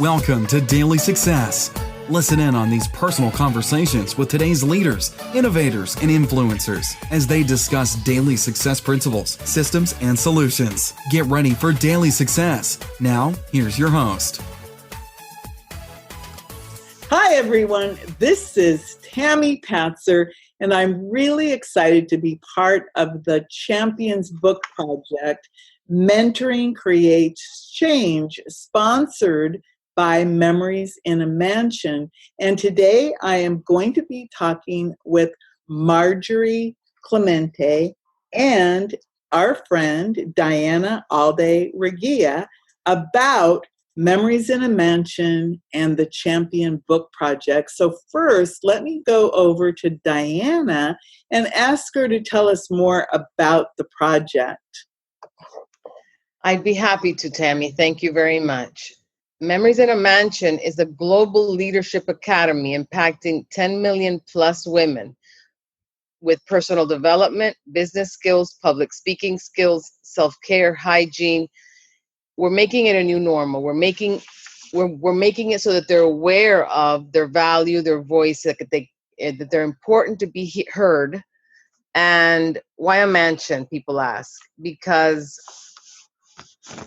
Welcome to Daily Success. Listen in on these personal conversations with today's leaders, innovators, and influencers as they discuss daily success principles, systems, and solutions. Get ready for Daily Success. Now, here's your host. Hi, everyone. This is Tammy Patzer, and I'm really excited to be part of the Champions Book Project, Mentoring Creates Change, sponsored by Memories in a Mansion. And today I am going to be talking with Marjorie Clemente and our friend Diana Alde-Regia about Memories in a Mansion and the Champion Book Project. So first, let me go over to Diana and ask her to tell us more about the project. I'd be happy to, Tammy. Thank you very much. Memories in a Mansion is a global leadership academy impacting 10 million plus women with personal development, business skills, public speaking skills, self-care, hygiene. We're making it a new normal. We're making it so that they're aware of their value, their voice, that they're important to be heard. And why a mansion, people ask? Because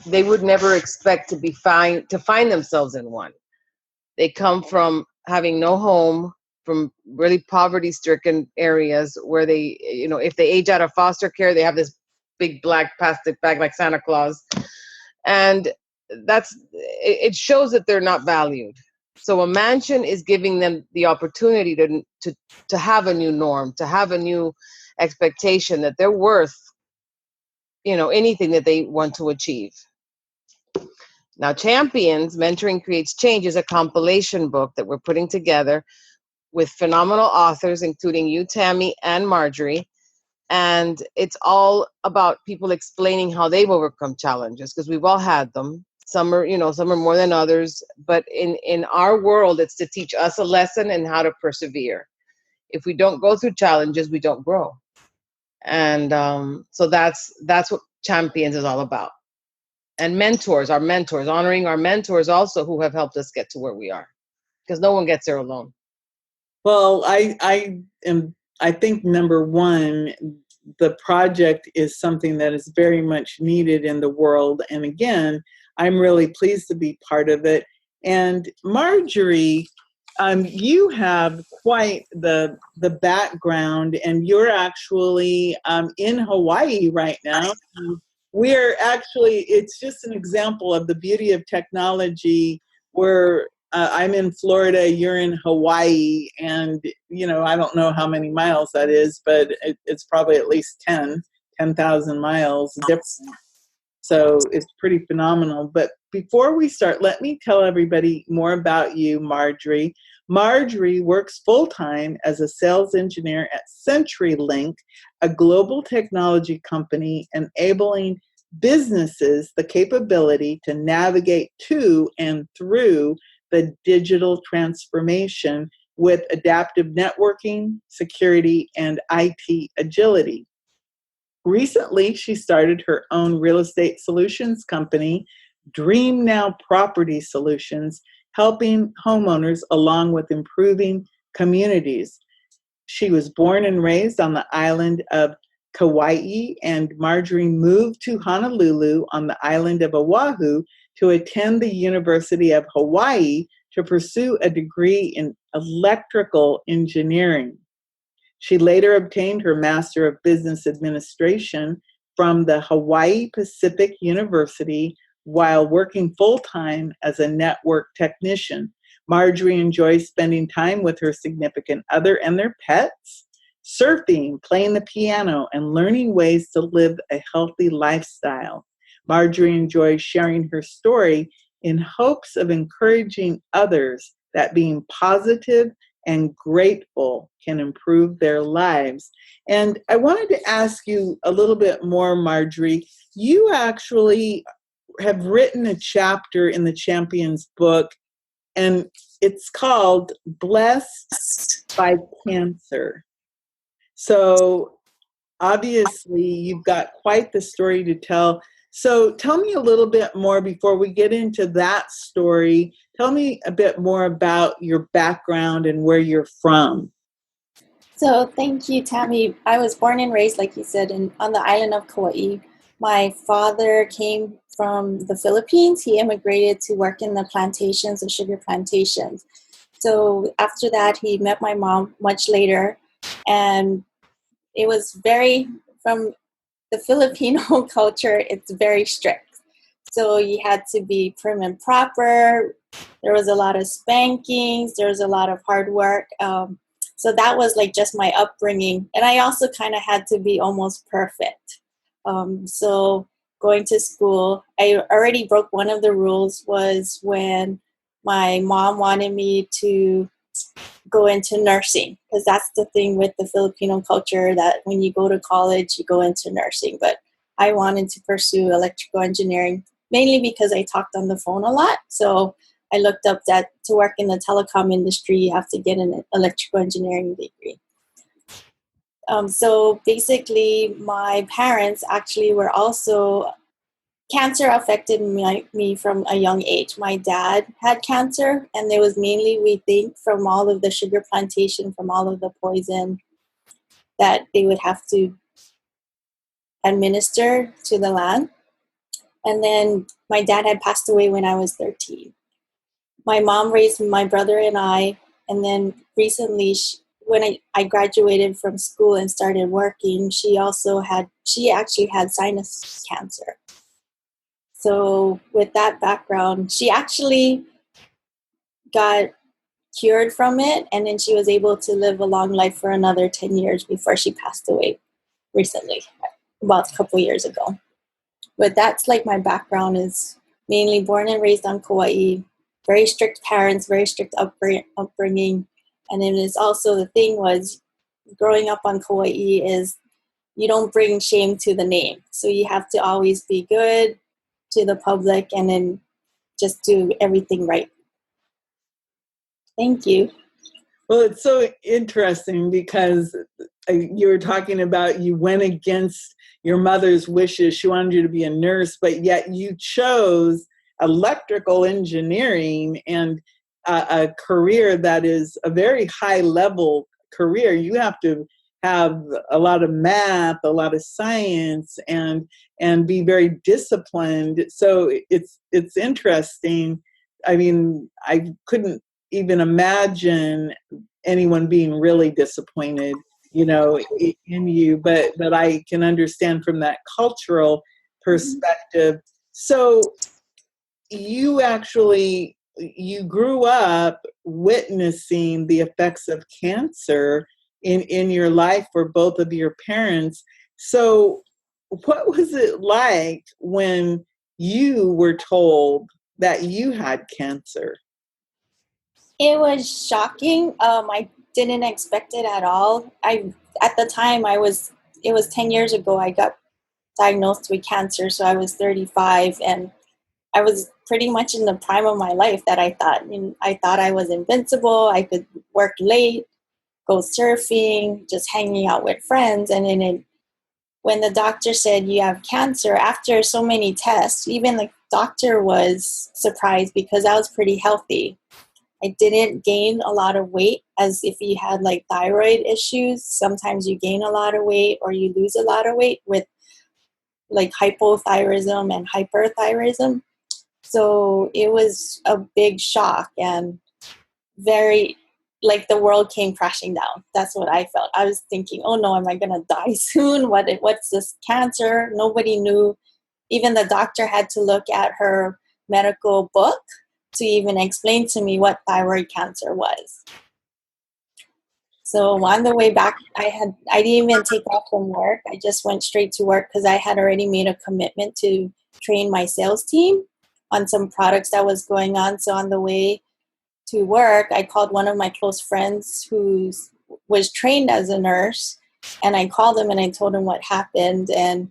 they would never expect to find themselves in one. They come from having no home, from really poverty-stricken areas where they, if they age out of foster care, they have this big black plastic bag like Santa Claus. And it shows that they're not valued. So a mansion is giving them the opportunity to have a new norm, to have a new expectation that they're worth, anything that they want to achieve. Now, Champions, Mentoring Creates Change is a compilation book that we're putting together with phenomenal authors, including you, Tammy, and Marjorie. And it's all about people explaining how they've overcome challenges, because we've all had them. Some are more than others. But in our world, it's to teach us a lesson and how to persevere. If we don't go through challenges, we don't grow. And so that's what Champions is all about. And our mentors, honoring our mentors also who have helped us get to where we are, because no one gets there alone. Well, I think number one, the project is something that is very much needed in the world. And again, I'm really pleased to be part of it. And Marjorie, you have quite the background, and you're actually in Hawaii right now. It's just an example of the beauty of technology where I'm in Florida, you're in Hawaii, and, I don't know how many miles that is, but it's probably at least 10,000 miles difference. So it's pretty phenomenal. But before we start, let me tell everybody more about you, Marjorie. Marjorie works full-time as a sales engineer at CenturyLink, a global technology company enabling businesses the capability to navigate to and through the digital transformation with adaptive networking, security, and IT agility. Recently, she started her own real estate solutions company, Dream Now Property Solutions, helping homeowners along with improving communities. She was born and raised on the island of Kauai, and Marjorie moved to Honolulu on the island of Oahu to attend the University of Hawaii to pursue a degree in electrical engineering. She later obtained her Master of Business Administration from the Hawaii Pacific University while working full-time as a network technician. Marjorie enjoys spending time with her significant other and their pets, surfing, playing the piano, and learning ways to live a healthy lifestyle. Marjorie enjoys sharing her story in hopes of encouraging others that being positive and grateful can improve their lives. And I wanted to ask you a little bit more, Marjorie. You actually have written a chapter in the Champions book, and it's called Blessed by Cancer. So obviously you've got quite the story to tell. So tell me a little bit more before we get into that story. Tell me a bit more about your background and where you're from. So thank you, Tammy. I was born and raised, like you said, on the island of Kauai. My father came from the Philippines. He immigrated to work in the plantations, the sugar plantations. So after that, he met my mom much later. And it was from the Filipino culture, it's very strict. So you had to be prim and proper. There was a lot of spankings. There was a lot of hard work. So that was like just my upbringing. And I also kind of had to be almost perfect. So going to school, I already broke one of the rules was when my mom wanted me to go into nursing, because that's the thing with the Filipino culture, that when you go to college, you go into nursing. But I wanted to pursue electrical engineering, mainly because I talked on the phone a lot. So I looked up that to work in the telecom industry, you have to get an electrical engineering degree. So basically, my parents actually were also, cancer affected me from a young age. My dad had cancer, and it was mainly, we think, from all of the sugar plantation, from all of the poison that they would have to administer to the land. And then my dad had passed away when I was 13. My mom raised my brother and I, and then recently, when I graduated from school and started working, she actually had sinus cancer. So with that background, she actually got cured from it, and then she was able to live a long life for another 10 years before she passed away recently, about a couple years ago. But that's like my background, is mainly born and raised on Kauai, very strict parents, very strict upbringing. And then it's also, the thing was, growing up on Kauai is you don't bring shame to the name. So you have to always be good to the public and then just do everything right. Thank you. Well, it's so interesting because you were talking about you went against your mother's wishes. She wanted you to be a nurse, but yet you chose electrical engineering and a career that is a very high level career. You have to have a lot of math, a lot of science, and be very disciplined. So it's interesting. I mean, I couldn't even imagine anyone being really disappointed, in you, but I can understand from that cultural perspective. So you grew up witnessing the effects of cancer in your life for both of your parents. So what was it like when you were told that you had cancer? It was shocking. I didn't expect it at all. At the time, it was 10 years ago, I got diagnosed with cancer. So I was 35, and I was pretty much in the prime of my life, that I thought I was invincible. I could work late, go surfing, just hanging out with friends. And then when the doctor said you have cancer, after so many tests, even the doctor was surprised because I was pretty healthy. I didn't gain a lot of weight, as if you had like thyroid issues. Sometimes you gain a lot of weight or you lose a lot of weight with like hypothyroidism and hyperthyroidism. So it was a big shock, and very, like, the world came crashing down. That's what I felt. I was thinking, oh no, am I going to die soon? What's this cancer? Nobody knew. Even the doctor had to look at her medical book to even explain to me what thyroid cancer was. So on the way back, I didn't even take off from work. I just went straight to work because I had already made a commitment to train my sales team on some products that was going on. So on the way to work, I called one of my close friends who was trained as a nurse, and I called him and I told him what happened, and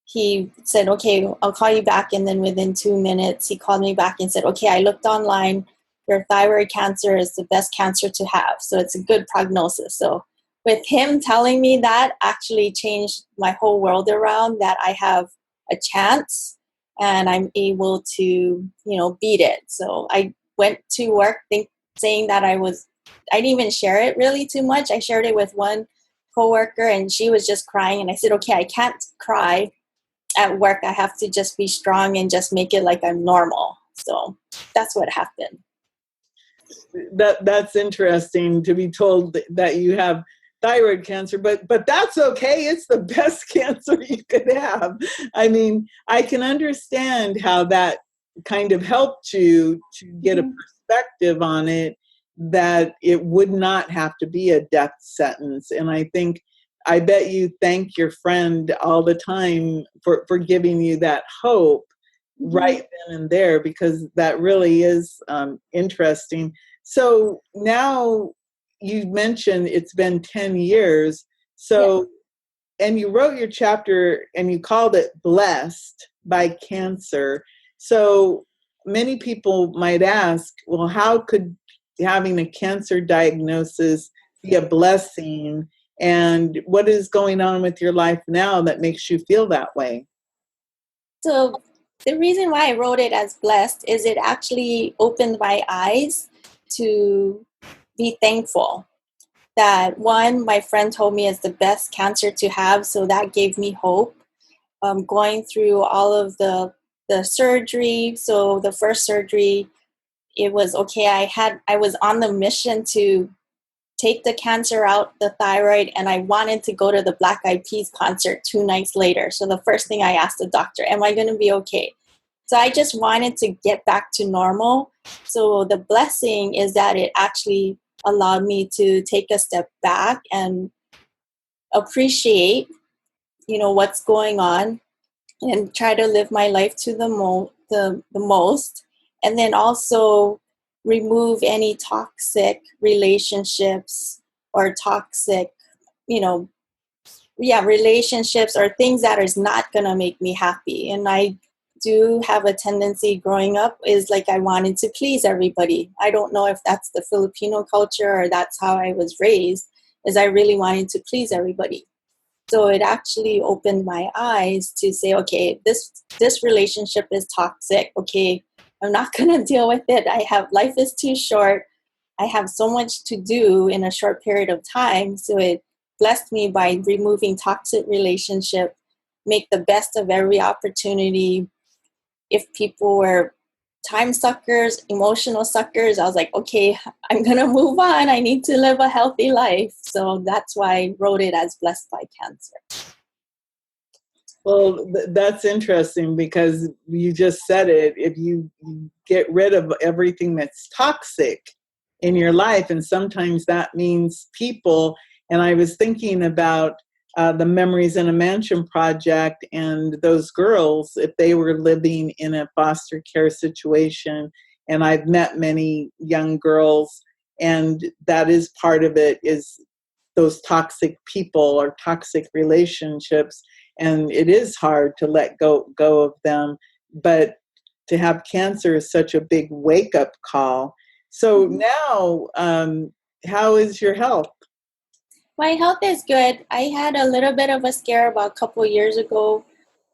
he said, okay, I'll call you back. And then within 2 minutes, he called me back and said, okay, I looked online. Your thyroid cancer is the best cancer to have. So it's a good prognosis. So with him telling me that, actually changed my whole world around, that I have a chance, and I'm able to, beat it. So I went to work saying that I didn't even share it really too much. I shared it with one coworker, and she was just crying, and I said, okay, I can't cry at work. I have to just be strong and just make it like I'm normal. So that's what happened. That's interesting to be told that you have thyroid cancer, but that's okay. It's the best cancer you could have. I mean, I can understand how that kind of helped you to get a perspective on it, that it would not have to be a death sentence. And I bet you thank your friend all the time for giving you that hope right then and there, because that really is interesting. So now you mentioned it's been 10 years. So, and you wrote your chapter and you called it Blessed by Cancer. So many people might ask, well, how could having a cancer diagnosis be a blessing? And what is going on with your life now that makes you feel that way? So the reason why I wrote it as blessed is it actually opened my eyes to be thankful. That one, my friend told me is the best cancer to have, so that gave me hope. Going through all of the surgery. So the first surgery, it was okay. I was on the mission to take the cancer out, the thyroid, and I wanted to go to the Black Eyed Peas concert 2 nights later. So the first thing I asked the doctor, am I going to be okay? So I just wanted to get back to normal. So the blessing is that it actually allowed me to take a step back and appreciate, what's going on, and try to live my life to the most. And then also remove any toxic relationships or toxic, relationships or things that is not going to make me happy. And I do have a tendency growing up is like I wanted to please everybody. I don't know if that's the Filipino culture or that's how I was raised, is I really wanted to please everybody. So it actually opened my eyes to say, okay, this relationship is toxic. Okay, I'm not going to deal with it. Life is too short. I have so much to do in a short period of time. So it blessed me by removing toxic relationship, make the best of every opportunity. If people were time suckers, emotional suckers, I was like, okay, I'm going to move on. I need to live a healthy life. So that's why I wrote it as Blessed by Cancer. Well, that's interesting because you just said it. If you get rid of everything that's toxic in your life, and sometimes that means people. And I was thinking about the Memories in a Mansion project and those girls, if they were living in a foster care situation. And I've met many young girls, and that is part of it, is those toxic people or toxic relationships. And it is hard to let go of them. But to have cancer is such a big wake-up call. So now, how is your health? My health is good. I had a little bit of a scare about a couple of years ago,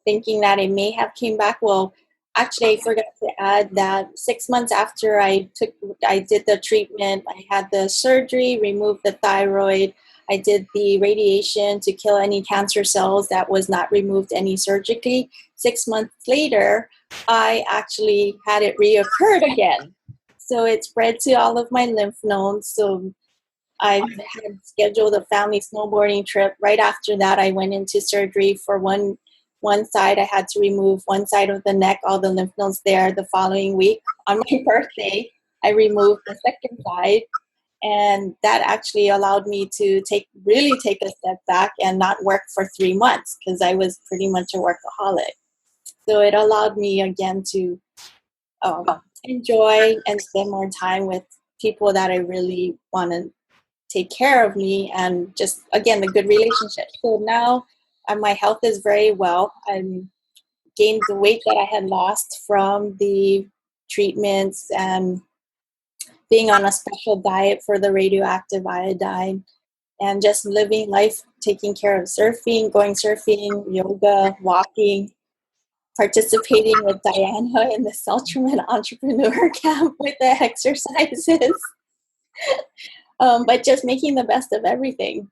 thinking that it may have came back. Well, actually, I forgot to add that 6 months after I did the treatment, I had the surgery, removed the thyroid. I did the radiation to kill any cancer cells that was not removed any surgically. 6 months later, I actually had it reoccurred again. So it spread to all of my lymph nodes. So I had scheduled a family snowboarding trip. Right after that, I went into surgery for one side. I had to remove one side of the neck, all the lymph nodes there. The following week, on my birthday, I removed the second side. And that actually allowed me to really take a step back and not work for 3 months, because I was pretty much a workaholic. So it allowed me again to enjoy and spend more time with people that I really want to take care of me, and just, again, the good relationship. So now my health is very well. I gained the weight that I had lost from the treatments and being on a special diet for the radioactive iodine, and just living life, taking care of surfing, going surfing, yoga, walking. participating with Diana in the Ultraman Entrepreneur Camp with the exercises. But just making the best of everything.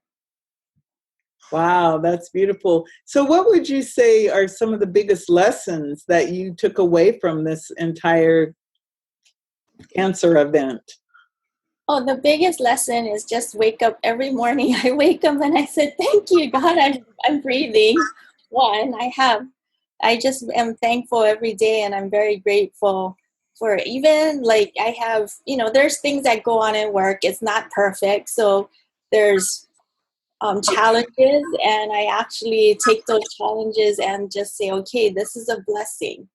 Wow, that's beautiful. So what would you say are some of the biggest lessons that you took away from this entire cancer event? Oh, the biggest lesson is just wake up every morning. I wake up and I said, thank you, God, I'm breathing. One, I just am thankful every day, and I'm very grateful for even like I have, there's things that go on in work. It's not perfect. So there's challenges, and I actually take those challenges and just say, okay, this is a blessing.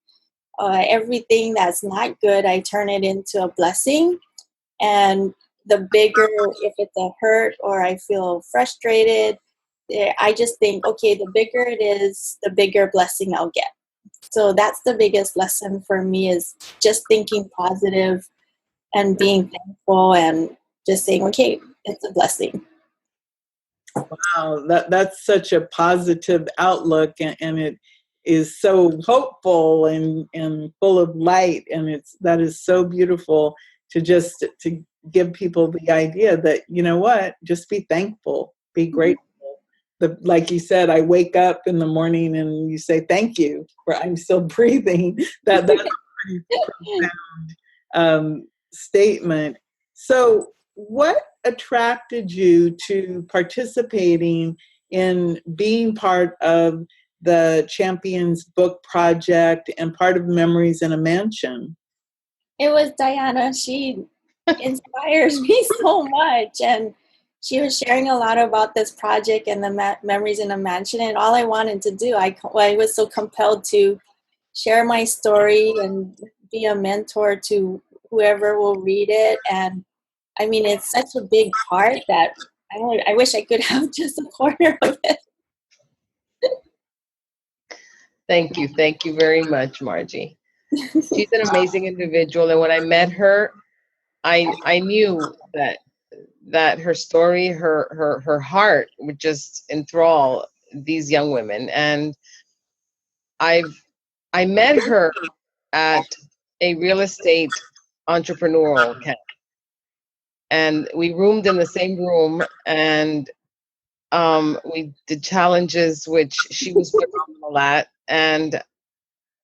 Everything that's not good, I turn it into a blessing. And the bigger, if it's a hurt or I feel frustrated, I just think, okay, the bigger it is, the bigger blessing I'll get. So that's the biggest lesson for me, is just thinking positive and being thankful and just saying, okay, it's a blessing. Wow, that's such a positive outlook, and it is so hopeful and full of light, and that is so beautiful to give people the idea that, you know what, just be thankful, be grateful. Like you said, I wake up in the morning and you say thank you for I'm still breathing. That's a pretty profound statement. So what attracted you to participating in being part of the Champions Book Project and part of Memories in a Mansion? It was Diana. She inspires me so much, and she was sharing a lot about this project and the Memories in a Mansion, and all I wanted to do, I was so compelled to share my story and be a mentor to whoever will read it. And I mean, it's such a big part that I wish I could have just a corner of it. Thank you very much, Margie. She's an amazing individual, and when I met her, I knew that her story, her heart would just enthrall these young women. And I met her at a real estate entrepreneurial camp, and we roomed in the same room, and we did challenges, which she was phenomenal at, and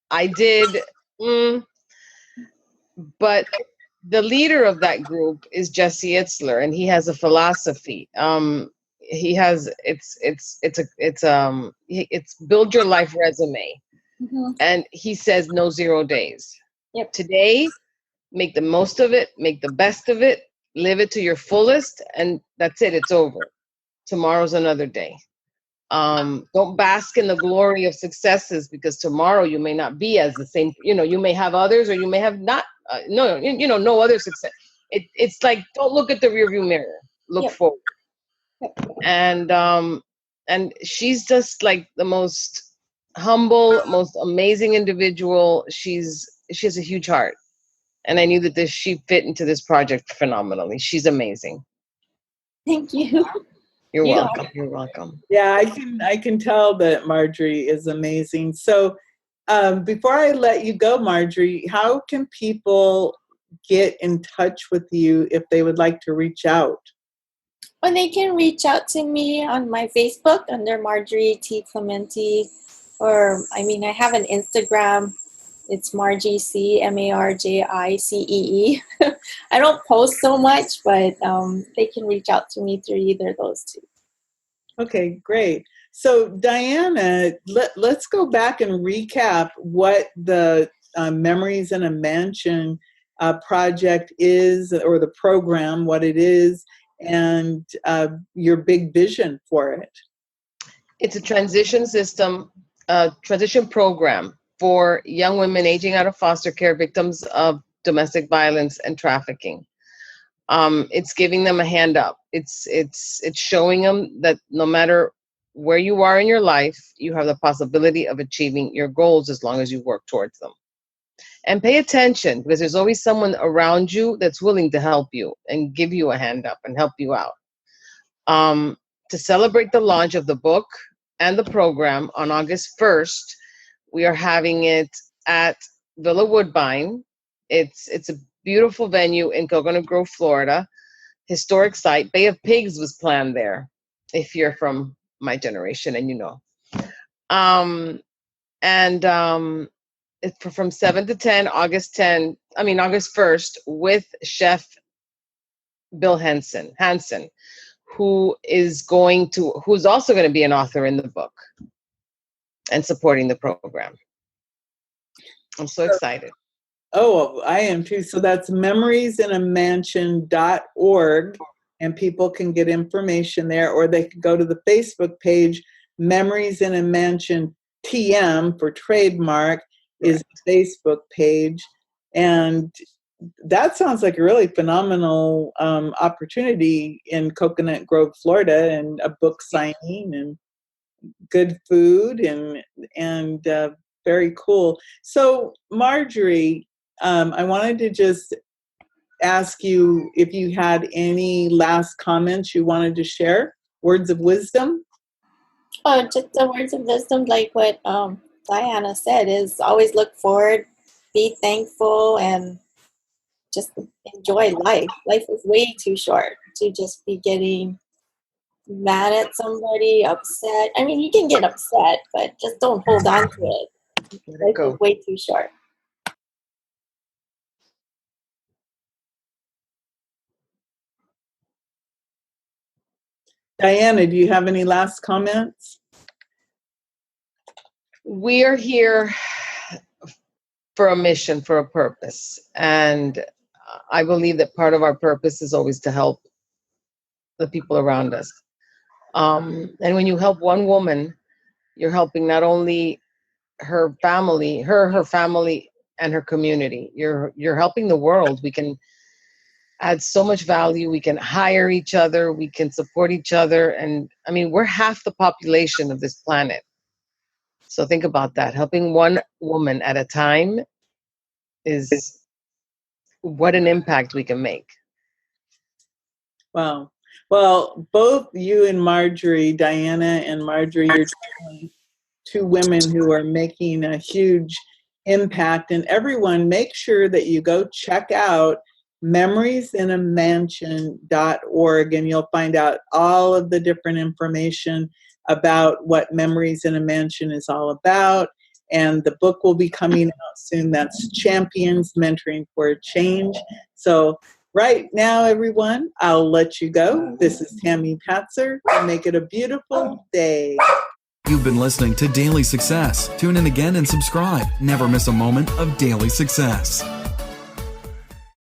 I did. But the leader of that group is Jesse Itzler, and he has a philosophy. He has it's build your life resume, and he says no 0 days. Yep. Today, make the most of it, make the best of it, live it to your fullest, and that's it. It's over. Tomorrow's another day. Don't bask in the glory of successes, because tomorrow you may not be as the same. You may have others, or you may have not. No other success. It's like, don't look at the rearview mirror. Look forward. And she's just like the most humble, most amazing individual. She has a huge heart, and I knew that she fit into this project phenomenally. She's amazing. Thank you. You're welcome. You're welcome. Yeah, I can tell that Marjorie is amazing. So before I let you go, Marjorie, how can people get in touch with you if they would like to reach out? Well, they can reach out to me on my Facebook under Marjorie T. Clemente, or I have an Instagram. It's Margie C, MARJICEE. I don't post so much, but they can reach out to me through either of those two. Okay, great. So Diana, let's go back and recap what the Memories in a Mansion project is, or the program, what it is, and your big vision for it. It's a transition program for young women aging out of foster care, victims of domestic violence and trafficking. It's giving them a hand up. It's showing them that no matter where you are in your life, you have the possibility of achieving your goals as long as you work towards them. And pay attention, because there's always someone around you that's willing to help you and give you a hand up and help you out. To celebrate the launch of the book and the program on August 1st, We are having it at Villa Woodbine. It's a beautiful venue in Coconut Grove, Florida. Historic site. Bay of Pigs was planned there, if you're from my generation and you know. It's from 7 to 10, August 1st, with Chef Bill Hansen, who's also going to be an author in the book and supporting the program. I'm so excited. Oh, I am too. So that's memoriesinAmansion.org, and people can get information there, or they could go to the Facebook page. Memories in a Mansion TM for trademark is the Facebook page. And that sounds like a really phenomenal opportunity in Coconut Grove, Florida, and a book signing and good food and very cool. So, Marjorie, I wanted to just ask you if you had any last comments you wanted to share, words of wisdom. Oh, just the words of wisdom, like what Diana said, is always look forward, be thankful, and just enjoy life. Life is way too short to just be getting mad at somebody, upset. I mean, you can get upset, but just don't hold on to it. Life is way too short. Diana, do you have any last comments? We are here for a mission, for a purpose. And I believe that part of our purpose is always to help the people around us. And when you help one woman, you're helping not only her family, her family, and her community. You're helping the world. We can add so much value. We can hire each other. We can support each other. And I mean, we're half the population of this planet. So think about that. Helping one woman at a time is what an impact we can make. Wow. Well, both you and Marjorie, Diana and Marjorie, you're two women who are making a huge impact. And everyone, make sure that you go check out memoriesinAmansion.org, and you'll find out all of the different information about what Memories in a Mansion is all about. And the book will be coming out soon. That's Champions Mentoring for a Change. So right now, everyone, I'll let you go. This is Tammy Patzer. Make it a beautiful day. You've been listening to Daily Success. Tune in again and subscribe. Never miss a moment of daily success.